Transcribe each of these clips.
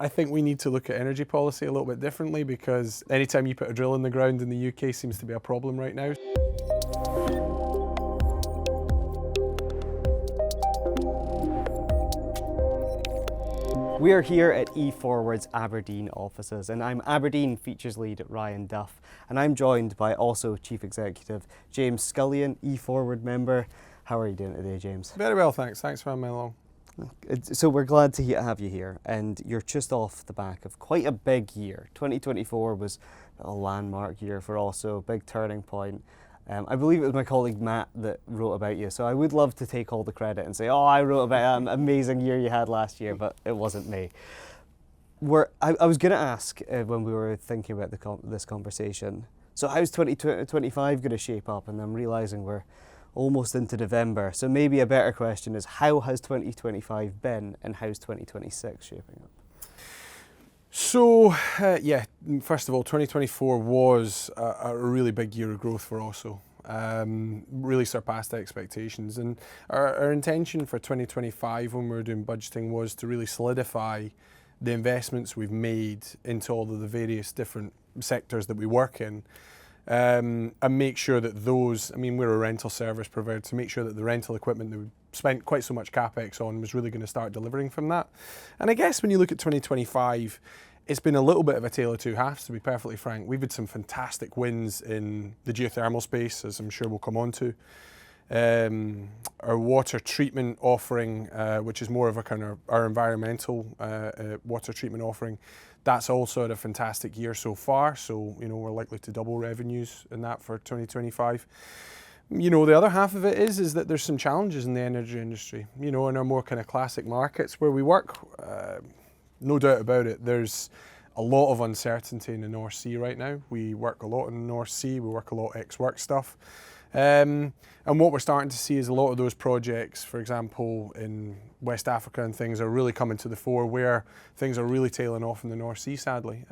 I think we need to look at energy policy a little bit differently, because anytime you put a drill in the ground in the UK seems to be a problem right now. We are here at E-FWD's Aberdeen offices, and I'm Aberdeen Features Lead Ryan Duff, and I'm joined by OSSO Chief Executive James Scullion, E-FWD member. How are you doing today, James? Very well, thanks. Thanks for having me along. So we're glad to have you here, and you're just off the back of quite a big year. 2024 was a landmark year for OSSO, big turning point. I believe it was my colleague Matt that wrote about you, so I would love to take all the credit and say, oh, I wrote about an amazing year you had last year, but it wasn't me. I was going to ask when we were thinking about this conversation, so how's 2025 going to shape up? And I'm realising we're almost into November, so maybe a better question is, how has 2025 been, and how's 2026 shaping up? So, yeah, first of all, 2024 was a really big year of growth for OSSO. Really surpassed expectations. And our intention for 2025 when we were doing budgeting was to really solidify the investments we've made into all of the various different sectors that we work in. And make sure that those, I mean, we're a rental service provider, to make sure that the rental equipment that we spent quite so much CapEx on was really going to start delivering from that. And I guess when you look at 2025, it's been a little bit of a tale of two halves, to be perfectly frank. We've had some fantastic wins in the geothermal space, as I'm sure we'll come on to. Our water treatment offering, which is more of a kind of our environmental water treatment offering, that's also had a fantastic year so far. So, you know, we're likely to double revenues in that for 2025. You know, the other half of it is that there's some challenges in the energy industry, you know, in our more kind of classic markets where we work. No doubt about it, there's a lot of uncertainty in the North Sea right now. We work a lot in the North Sea, we work a lot of ex-work stuff. And what we're starting to see is a lot of those projects, for example, in West Africa and things, are really coming to the fore, where things are really tailing off in the North Sea, sadly.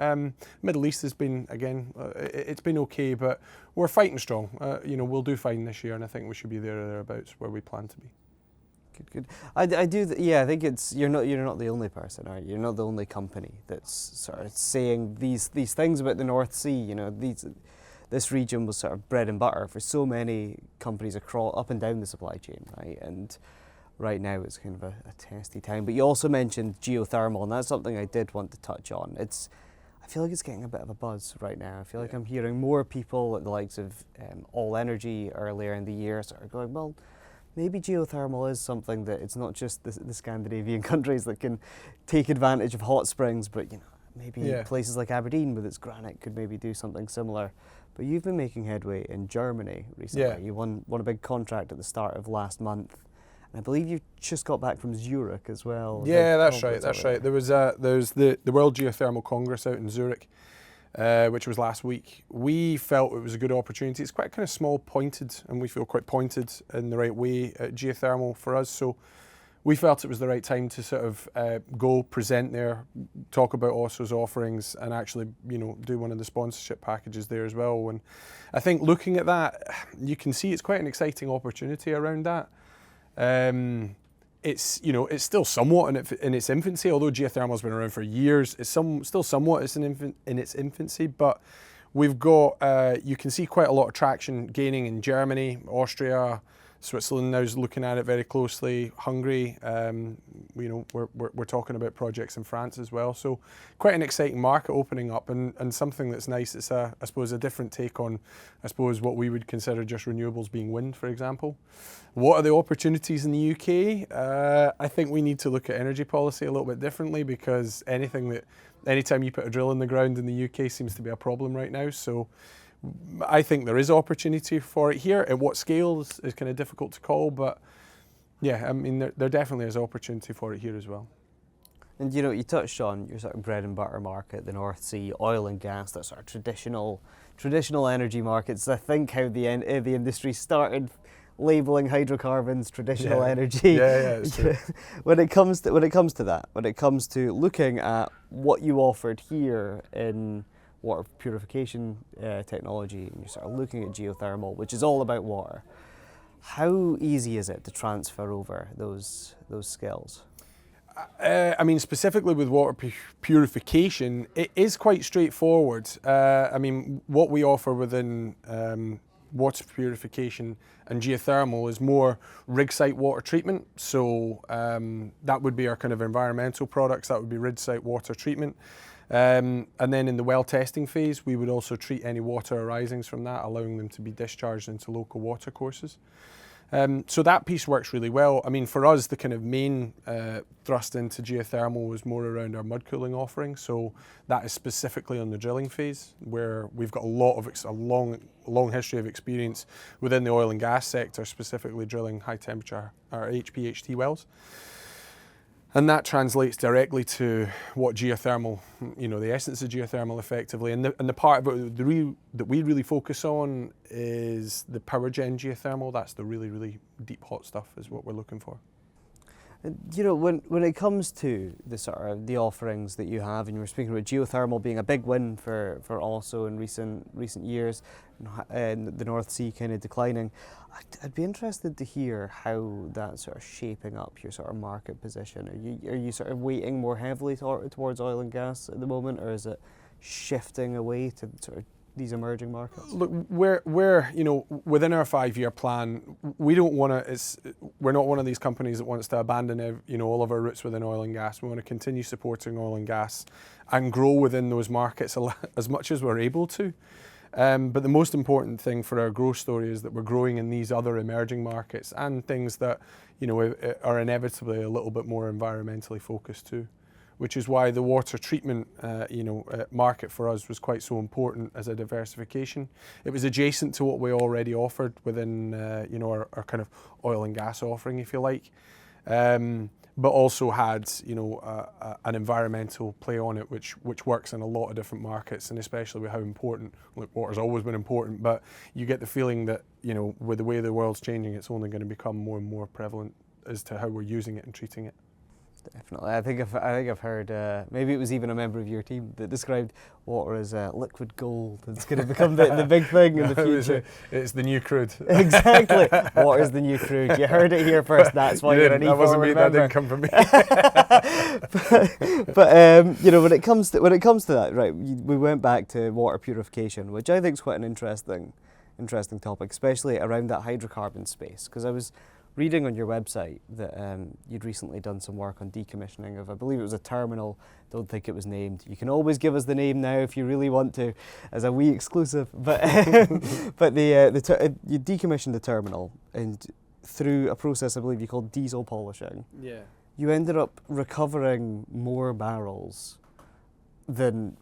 Middle East has been, again, it's been okay, but we're fighting strong. You know, we'll do fine this year, and I think we should be there or thereabouts where we plan to be. Good. I do. Yeah, I think it's you're not the only person, are you? You're not the only company that's sort of saying these things about the North Sea. You know, this region was sort of bread and butter for so many companies across up and down the supply chain, right? And right now it's kind of a testy time. But you also mentioned geothermal, and that's something I did want to touch on. I feel like it's getting a bit of a buzz right now. I feel like I'm hearing more people at the likes of All Energy earlier in the year sort of going, well, maybe geothermal is something that it's not just the Scandinavian countries that can take advantage of hot springs, but, you know, maybe places like Aberdeen with its granite could maybe do something similar. But you've been making headway in Germany recently. Yeah. You won a big contract at the start of last month, and I believe you just got back from Zurich as well. Yeah, that's right. That's right. There's the World Geothermal Congress out in Zurich, which was last week. We felt it was a good opportunity. It's quite kind of small, pointed, and we feel quite pointed in the right way at geothermal for us. So we felt it was the right time to sort of go present there, talk about OSSO's offerings, and actually, you know, do one of the sponsorship packages there as well. And I think looking at that, you can see it's quite an exciting opportunity around that. It's, you know, it's still somewhat in its infancy, although geothermal has been around for years. It's still somewhat in its infancy, but we've got, you can see quite a lot of traction gaining in Germany, Austria, Switzerland now is looking at it very closely. Hungary, you know, we're talking about projects in France as well. So quite an exciting market opening up, and something that's nice. It's I suppose a different take on, I suppose, what we would consider just renewables being wind, for example. What are the opportunities in the UK? I think we need to look at energy policy a little bit differently, because anytime you put a drill in the ground in the UK seems to be a problem right now. So I think there is opportunity for it here. At what scale is kind of difficult to call, but yeah, I mean, there definitely is opportunity for it here as well. And you know, you touched on your sort of bread and butter market, the North Sea, oil and gas, that sort of traditional energy markets. I think how the industry started labelling hydrocarbons traditional energy. Yeah, it's true. When it comes to that, when it comes to looking at what you offered here in water purification technology, and you're sort of looking at geothermal, which is all about water, how easy is it to transfer over those skills? I mean, specifically with water purification, it is quite straightforward. I mean, what we offer within water purification and geothermal is more rig site water treatment. So that would be our kind of environmental products. That would be rig site water treatment. And then in the well testing phase, we would also treat any water arisings from that, allowing them to be discharged into local water courses. So that piece works really well. I mean, for us, the kind of main thrust into geothermal was more around our mud cooling offering. So that is specifically on the drilling phase, where we've got a long history of experience within the oil and gas sector, specifically drilling high temperature or HPHT wells. And that translates directly to what geothermal, the essence of geothermal effectively. And the part of it that we really focus on is the power gen geothermal. That's the really, really deep hot stuff is what we're looking for. When it comes to the offerings that you have, and you were speaking about geothermal being a big win for OSSO in recent years, and the North Sea kind of declining, I'd be interested to hear how that's sort of shaping up your sort of market position. Are you sort of weighting more heavily towards oil and gas at the moment, or is it shifting away to sort of these emerging markets? Look, we're within our 5-year plan, we're not one of these companies that wants to abandon all of our roots within oil and gas. We want to continue supporting oil and gas and grow within those markets as much as we're able to. But the most important thing for our growth story is that we're growing in these other emerging markets and things that are inevitably a little bit more environmentally focused too, which is why the water treatment market for us was quite so important as a diversification. It was adjacent to what we already offered within our kind of oil and gas offering, if you like, but also had an environmental play on it, which works in a lot of different markets, and especially with how important, look, water's always been important, but you get the feeling that with the way the world's changing, it's only going to become more and more prevalent as to how we're using it and treating it. Definitely. I think I've heard, maybe it was even a member of your team that described water as liquid gold. It's going to become the big thing in the future. It's the new crude. Exactly. Water is the new crude. You heard it here first. That's why you're an That wasn't me. member. That didn't come from me. but when it comes to that, right? We went back to water purification, which I think is quite an interesting topic, especially around that hydrocarbon space, because I was reading on your website that you'd recently done some work on decommissioning of, I believe it was a terminal, don't think it was named. You can always give us the name now if you really want to, as a wee exclusive. But you decommissioned the terminal, and through a process I believe you called diesel polishing, you ended up recovering more barrels than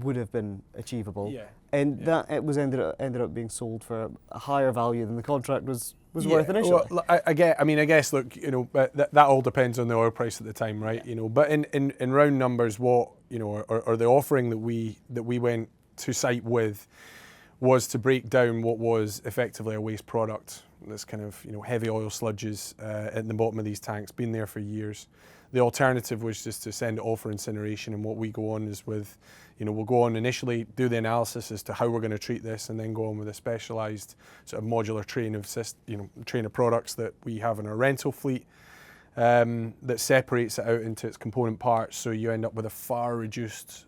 would have been achievable. And that it was ended up being sold for a higher value than the contract was worth initially. Well, I guess, look, that all depends on the oil price at the time, right? But in round numbers, what or the offering that we went to site with was to break down what was effectively a waste product. This kind of heavy oil sludges at the bottom of these tanks, been there for years. The alternative was just to send it all for incineration, and what we go on is with, we'll go on initially, do the analysis as to how we're going to treat this, and then go on with a specialised sort of modular train of products that we have in our rental fleet that separates it out into its component parts, so you end up with a far reduced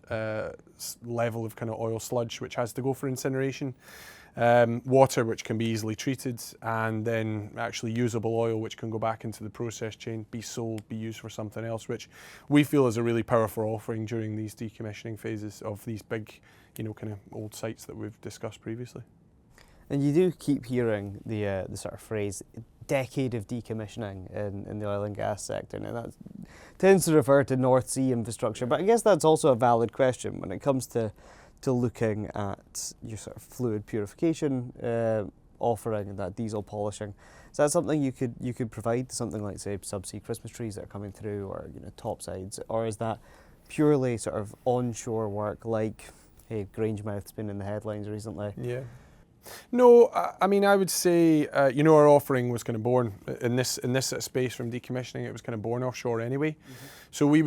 level of kind of oil sludge which has to go for incineration. Water which can be easily treated, and then actually usable oil which can go back into the process chain, be sold, be used for something else, which we feel is a really powerful offering during these decommissioning phases of these big, kind of old sites that we've discussed previously. And you do keep hearing the sort of phrase, decade of decommissioning in the oil and gas sector. Now that tends to refer to North Sea infrastructure, but I guess that's also a valid question when it comes to looking at your sort of fluid purification offering and that diesel polishing. Is that something you could provide to something like, say, subsea Christmas trees that are coming through, or topsides, or is that purely sort of onshore work like, hey, Grangemouth's been in the headlines recently? Yeah. No, I mean, I would say, our offering was kind of born in this space from decommissioning. It was kind of born offshore anyway. Mm-hmm. So we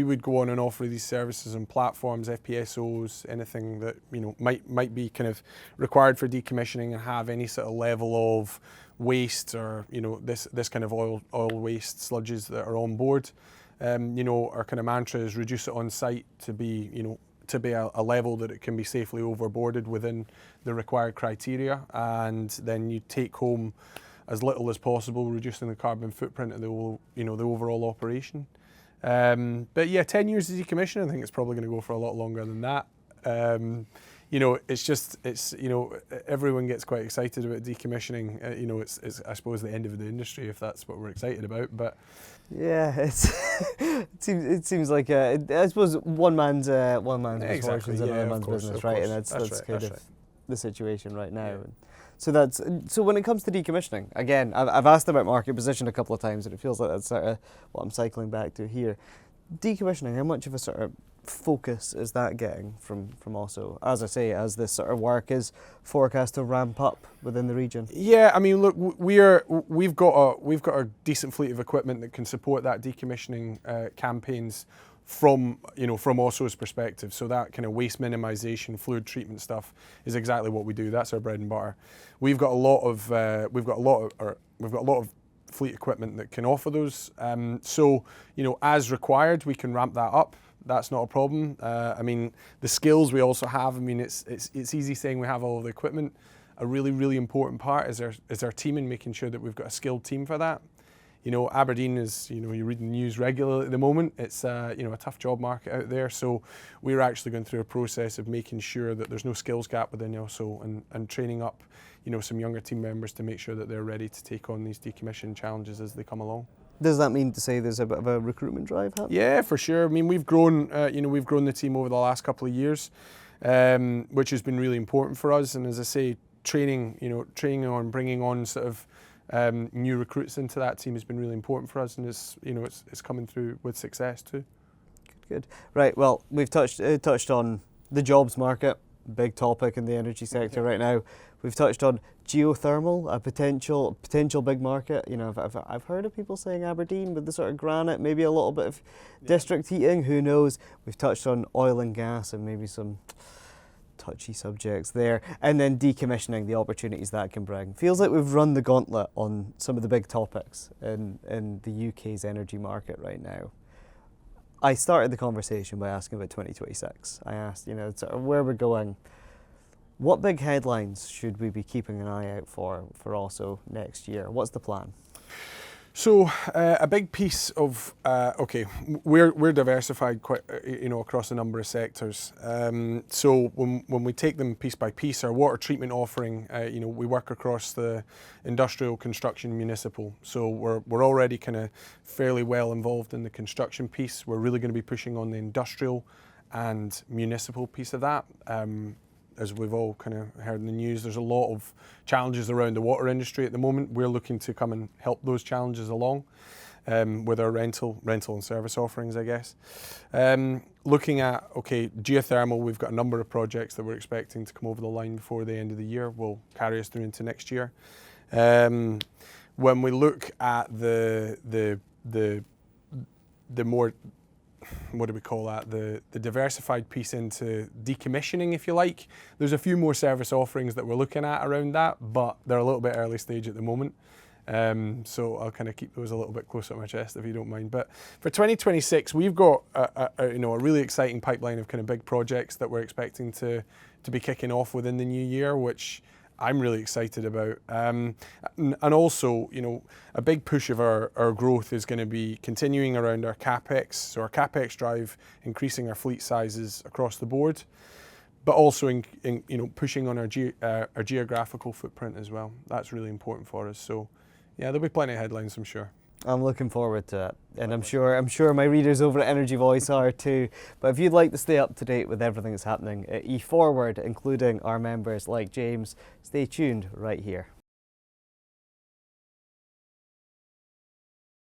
would go on and offer these services on platforms, FPSOs, anything that might be kind of required for decommissioning and have any sort of level of waste or this kind of oil waste sludges that are on board. You know, our kind of mantra is reduce it on site to be, you know, to be a level that it can be safely overboarded within the required criteria, and then you take home as little as possible, reducing the carbon footprint of the overall operation. But yeah, 10 years of decommissioning, I think it's probably going to go for a lot longer than that. You know, you know, everyone gets quite excited about decommissioning. You know, it's I suppose the end of the industry, if that's what we're excited about. But yeah, it seems like I suppose one man's exactly, misfortunes and another man's business, right? And that's right, kind of right. the situation right now. Yeah. So when it comes to decommissioning, again, I've asked about market position a couple of times, and it feels like that's sort of what I'm cycling back to here. Decommissioning, how much of a sort of focus is that getting from OSSO, as I say, as this sort of work is forecast to ramp up within the region? Yeah, I mean, look, we've got a decent fleet of equipment that can support that decommissioning campaigns from OSSO's perspective. So that kind of waste minimisation, fluid treatment stuff is exactly what we do. That's our bread and butter. We've got a lot of fleet equipment that can offer those. So, you know, as required, we can ramp that up. That's not a problem. I mean, the skills we also have. I mean, it's easy saying we have all of the equipment. A really, really important part is our team, and making sure that we've got a skilled team for that. You know, Aberdeen is, you know, you read the news regularly at the moment. It's you know, a tough job market out there. So we're actually going through a process of making sure that there's no skills gap within OSSO, and training up, you know, some younger team members to make sure that they're ready to take on these decommissioning challenges as they come along. Does that mean to say there's a bit of a recruitment drive happening? Yeah, for sure. I mean, we've grown the team over the last couple of years, which has been really important for us. And as I say, training on bringing on sort of new recruits into that team has been really important for us, and it's coming through with success too. Good. Right. Well, we've touched on the jobs market, big topic in the energy sector right now. We've touched on geothermal, a potential big market. You know, I've heard of people saying Aberdeen with the sort of granite, maybe a little bit of district heating. Who knows? We've touched on oil and gas and maybe some touchy subjects there, and then decommissioning, the opportunities that can bring. Feels like we've run the gauntlet on some of the big topics in the UK's energy market right now. I started the conversation by asking about 2026. I asked, you know, sort of where we're going. What big headlines should we be keeping an eye out for OSSO next year? What's the plan? So a big piece of we're diversified quite across a number of sectors. So when we take them piece by piece, our water treatment offering, we work across the industrial, construction, municipal. So we're already kind of fairly well involved in the construction piece. We're really going to be pushing on the industrial and municipal piece of that. As we've all kind of heard in the news, there's a lot of challenges around the water industry at the moment. We're looking to come and help those challenges along with our rental and service offerings, I guess. Looking at, geothermal, we've got a number of projects that we're expecting to come over the line before the end of the year. Will carry us through into next year. When we look at the more, what do we call that, the diversified piece into decommissioning, if you like, there's a few more service offerings that we're looking at around that, but they're a little bit early stage at the moment. So I'll kind of keep those a little bit closer to my chest if you don't mind. But for 2026, we've got a really exciting pipeline of kind of big projects that we're expecting to be kicking off within the new year, which I'm really excited about. And also, a big push of our growth is going to be continuing around our CapEx. So our CapEx drive, increasing our fleet sizes across the board, but also pushing on our geographical footprint as well. That's really important for us. So yeah, there'll be plenty of headlines, I'm sure. I'm looking forward to it, and I'm sure my readers over at Energy Voice are too. But if you'd like to stay up to date with everything that's happening at E-FWD, including our members like James, stay tuned right here.